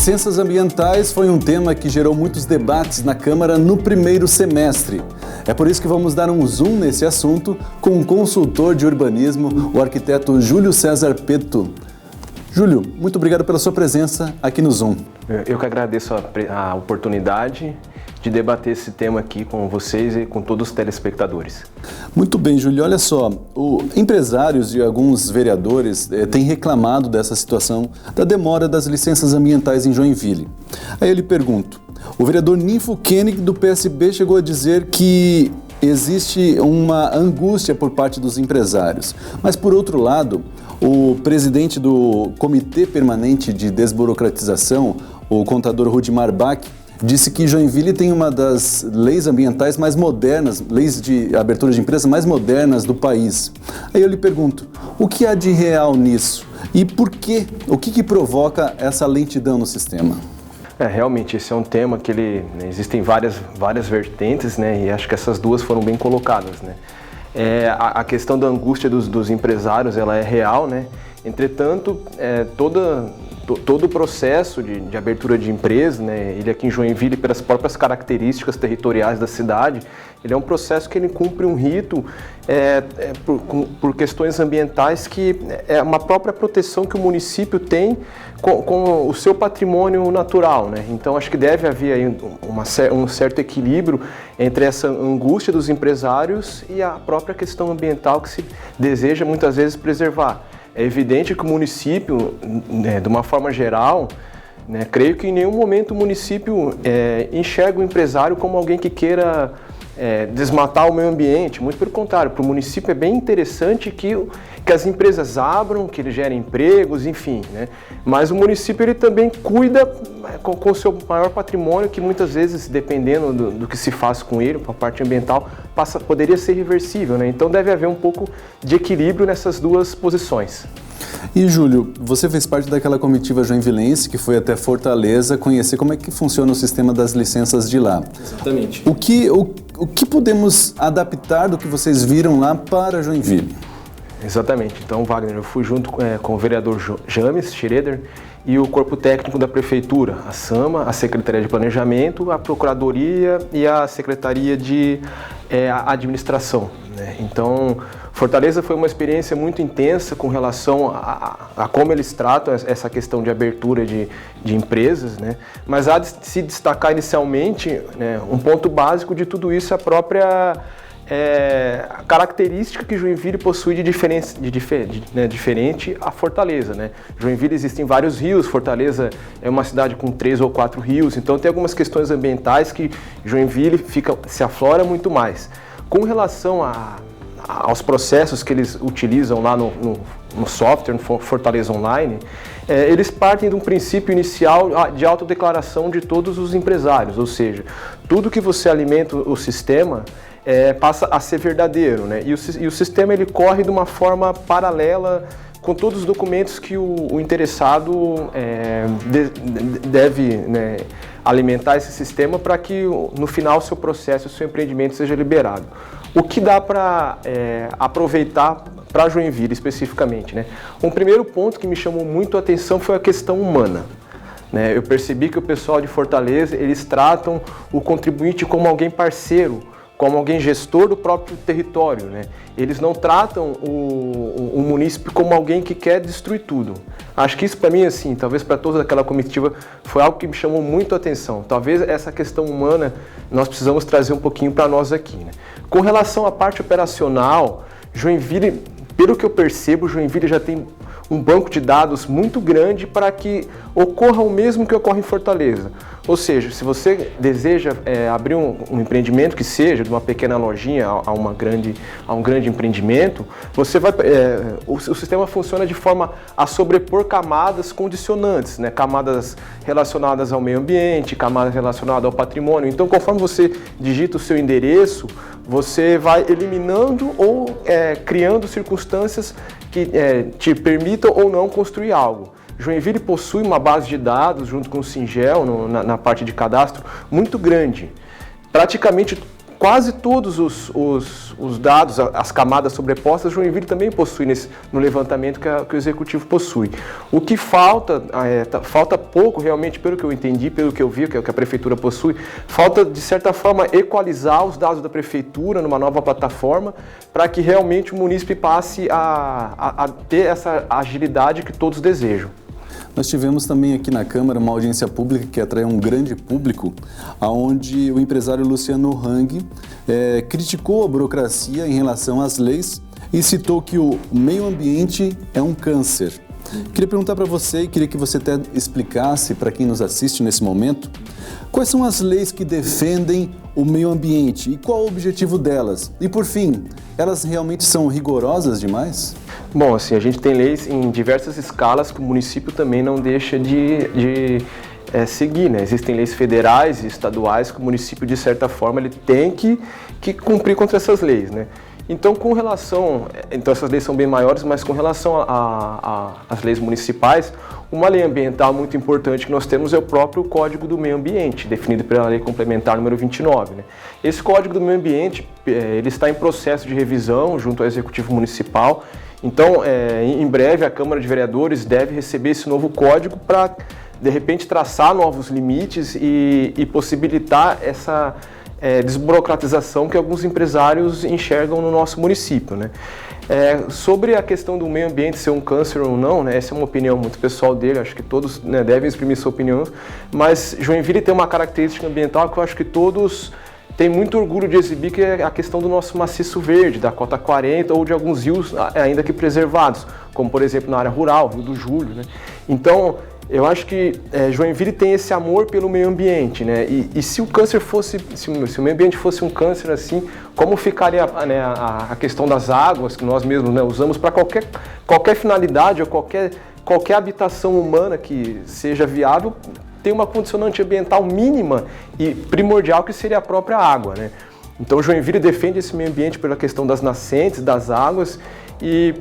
Licenças ambientais foi um tema que gerou muitos debates na Câmara no primeiro semestre. É por isso que vamos dar um zoom nesse assunto com um consultor de urbanismo, o arquiteto Júlio César Petto. Júlio, muito obrigado pela sua presença aqui no Zoom. Eu que agradeço a oportunidade de debater esse tema aqui com vocês e com todos os telespectadores. Muito bem, Júlio. Olha só, empresários e alguns vereadores têm reclamado dessa situação da demora das licenças ambientais em Joinville. Aí eu lhe pergunto, o vereador Ninfo Koenig do PSB chegou a dizer que existe uma angústia por parte dos empresários, mas por outro lado, o presidente do Comitê Permanente de Desburocratização, o contador Rudimar Bach, disse que Joinville tem uma das leis ambientais mais modernas, leis de abertura de empresas mais modernas do país. Aí eu lhe pergunto, o que há de real nisso? E por quê? O que provoca essa lentidão no sistema? Realmente, esse é um tema que existem várias vertentes, né? E acho que essas duas foram bem colocadas, né? A questão da angústia dos empresários, ela é real, né? Entretanto, todo o processo de abertura de empresa, né, ele aqui em Joinville, pelas próprias características territoriais da cidade, ele é um processo que ele cumpre um rito por questões ambientais que é uma própria proteção que o município tem com o seu patrimônio natural, né? Então acho que deve haver aí um certo equilíbrio entre essa angústia dos empresários e a própria questão ambiental que se deseja muitas vezes preservar. É evidente que o município, de uma forma geral, creio que em nenhum momento o município enxerga o empresário como alguém que queira desmatar o meio ambiente. Muito pelo contrário, para o município é bem interessante que as empresas abram, que ele gere empregos, enfim, né? Mas o município ele também cuida com o seu maior patrimônio, que muitas vezes, dependendo do que se faz com ele, a parte ambiental, poderia ser reversível, né? Então deve haver um pouco de equilíbrio nessas duas posições. E Júlio, você fez parte daquela comitiva joinvilense que foi até Fortaleza conhecer como é que funciona o sistema das licenças de lá. Exatamente. O que podemos adaptar do que vocês viram lá para Joinville? Exatamente. Então, Wagner, eu fui junto com o vereador James Schroeder e o corpo técnico da prefeitura, a SAMA, a Secretaria de Planejamento, a Procuradoria e a Secretaria de Administração, né? Então, Fortaleza foi uma experiência muito intensa com relação a como eles tratam essa questão de abertura de empresas, né? Mas há de se destacar inicialmente, né, um ponto básico de tudo isso é a própria característica que Joinville possui diferente a Fortaleza, né? Joinville existem vários rios, Fortaleza é uma cidade com 3 ou 4 rios, então tem algumas questões ambientais que Joinville se aflora muito mais. Com relação aos processos que eles utilizam lá no software, no Fortaleza Online, eles partem de um princípio inicial de autodeclaração de todos os empresários, ou seja, tudo que você alimenta o sistema passa a ser verdadeiro, né? E o sistema ele corre de uma forma paralela com todos os documentos que o interessado deve, né, alimentar esse sistema para que no final o seu processo, o seu empreendimento seja liberado. O que dá para aproveitar para Joinville especificamente, né? Um primeiro ponto que me chamou muito a atenção foi a questão humana, né? Eu percebi que o pessoal de Fortaleza, eles tratam o contribuinte como alguém parceiro, como alguém gestor do próprio território, né? Eles não tratam o munícipe como alguém que quer destruir tudo. Acho que isso para mim, assim, talvez para toda aquela comitiva, foi algo que me chamou muito a atenção. Talvez essa questão humana nós precisamos trazer um pouquinho para nós aqui, né? Com relação à parte operacional, Joinville, pelo que eu percebo, Joinville já tem um banco de dados muito grande para que ocorra o mesmo que ocorre em Fortaleza. Ou seja, se você deseja abrir um empreendimento que seja de uma pequena lojinha a um grande empreendimento, você vai, o sistema funciona de forma a sobrepor camadas condicionantes, né? Camadas relacionadas ao meio ambiente, camadas relacionadas ao patrimônio. Então, conforme você digita o seu endereço, você vai eliminando ou criando circunstâncias que te permitam ou não construir algo. Joinville possui uma base de dados, junto com o Singel, na parte de cadastro, muito grande. Praticamente quase todos os dados, as camadas sobrepostas, Joinville também possui no levantamento que o Executivo possui. O que falta, falta pouco realmente, pelo que eu entendi, pelo que eu vi, que a Prefeitura possui, falta de certa forma equalizar os dados da Prefeitura numa nova plataforma para que realmente o munícipe passe a ter essa agilidade que todos desejam. Nós tivemos também aqui na Câmara uma audiência pública que atraiu um grande público, onde o empresário Luciano Hang criticou a burocracia em relação às leis e citou que o meio ambiente é um câncer. Queria perguntar para você e queria que você até explicasse para quem nos assiste nesse momento, quais são as leis que defendem o meio ambiente e qual o objetivo delas? E por fim, elas realmente são rigorosas demais? Bom, assim, a gente tem leis em diversas escalas que o município também não deixa de seguir, né? Existem leis federais e estaduais que o município, de certa forma, ele tem que cumprir contra essas leis, né? Então, essas leis são bem maiores, mas com relação às leis municipais, uma lei ambiental muito importante que nós temos é o próprio Código do Meio Ambiente, definido pela Lei Complementar número 29. Né? Esse Código do Meio Ambiente, ele está em processo de revisão junto ao Executivo Municipal. Então, em breve, a Câmara de Vereadores deve receber esse novo código para, de repente, traçar novos limites e possibilitar essa desburocratização que alguns empresários enxergam no nosso município, né? Sobre a questão do meio ambiente ser um câncer ou não, né, essa é uma opinião muito pessoal dele, acho que todos, né, devem exprimir sua opinião, mas Joinville tem uma característica ambiental que eu acho que todos têm muito orgulho de exibir, que é a questão do nosso maciço verde, da cota 40 ou de alguns rios ainda que preservados, como por exemplo na área rural, Rio do Júlio, né? Então, eu acho que Joinville tem esse amor pelo meio ambiente, né? E se o câncer fosse, se o meio ambiente fosse um câncer assim, como ficaria, né, a questão das águas que nós mesmos, né, usamos para qualquer finalidade ou qualquer habitação humana que seja viável, tem uma condicionante ambiental mínima e primordial que seria a própria água, né? Então Joinville defende esse meio ambiente pela questão das nascentes, das águas e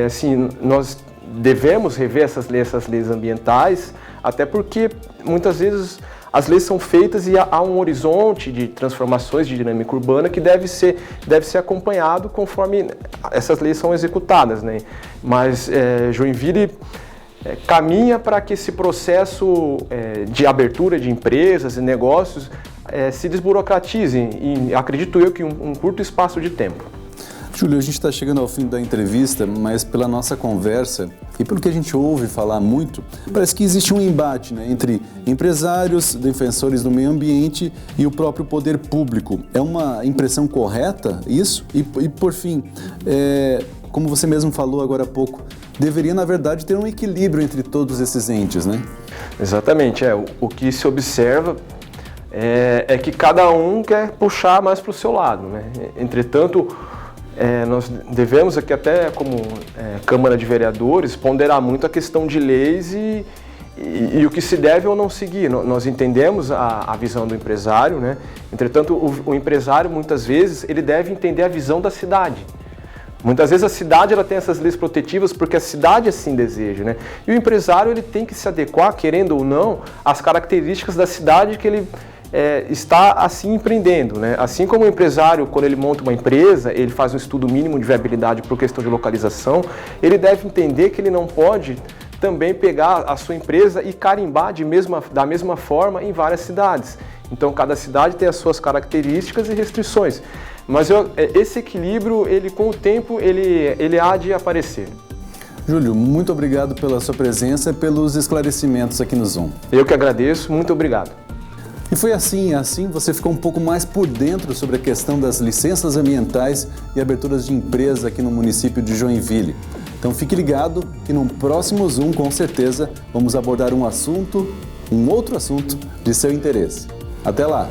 assim, nós devemos rever essas leis ambientais, até porque muitas vezes as leis são feitas e há um horizonte de transformações de dinâmica urbana que deve ser acompanhado conforme essas leis são executadas, né? Mas Joinville caminha para que esse processo de abertura de empresas e negócios se desburocratize e acredito eu que em um curto espaço de tempo. Júlio, a gente está chegando ao fim da entrevista, mas pela nossa conversa e pelo que a gente ouve falar muito, parece que existe um embate, né, entre empresários, defensores do meio ambiente e o próprio poder público. É uma impressão correta isso? E por fim, como você mesmo falou agora há pouco, deveria, na verdade, ter um equilíbrio entre todos esses entes, né? Exatamente. O que se observa é que cada um quer puxar mais para o seu lado, né? Entretanto, nós devemos aqui até como Câmara de Vereadores ponderar muito a questão de leis e o que se deve ou não seguir. Nós entendemos a visão do empresário, né? Entretanto, o empresário muitas vezes ele deve entender a visão da cidade. Muitas vezes a cidade ela tem essas leis protetivas porque a cidade assim deseja, né? E o empresário ele tem que se adequar, querendo ou não, às características da cidade que ele está assim empreendendo, né? Assim como o empresário, quando ele monta uma empresa, ele faz um estudo mínimo de viabilidade por questão de localização, ele deve entender que ele não pode também pegar a sua empresa e carimbar da mesma forma em várias cidades. Então, cada cidade tem as suas características e restrições. Mas esse equilíbrio, com o tempo, ele há de aparecer. Júlio, muito obrigado pela sua presença e pelos esclarecimentos aqui no Zoom. Eu que agradeço, muito obrigado. E foi assim você ficou um pouco mais por dentro sobre a questão das licenças ambientais e aberturas de empresa aqui no município de Joinville. Então fique ligado que no próximo Zoom, com certeza, vamos abordar um outro assunto de seu interesse. Até lá!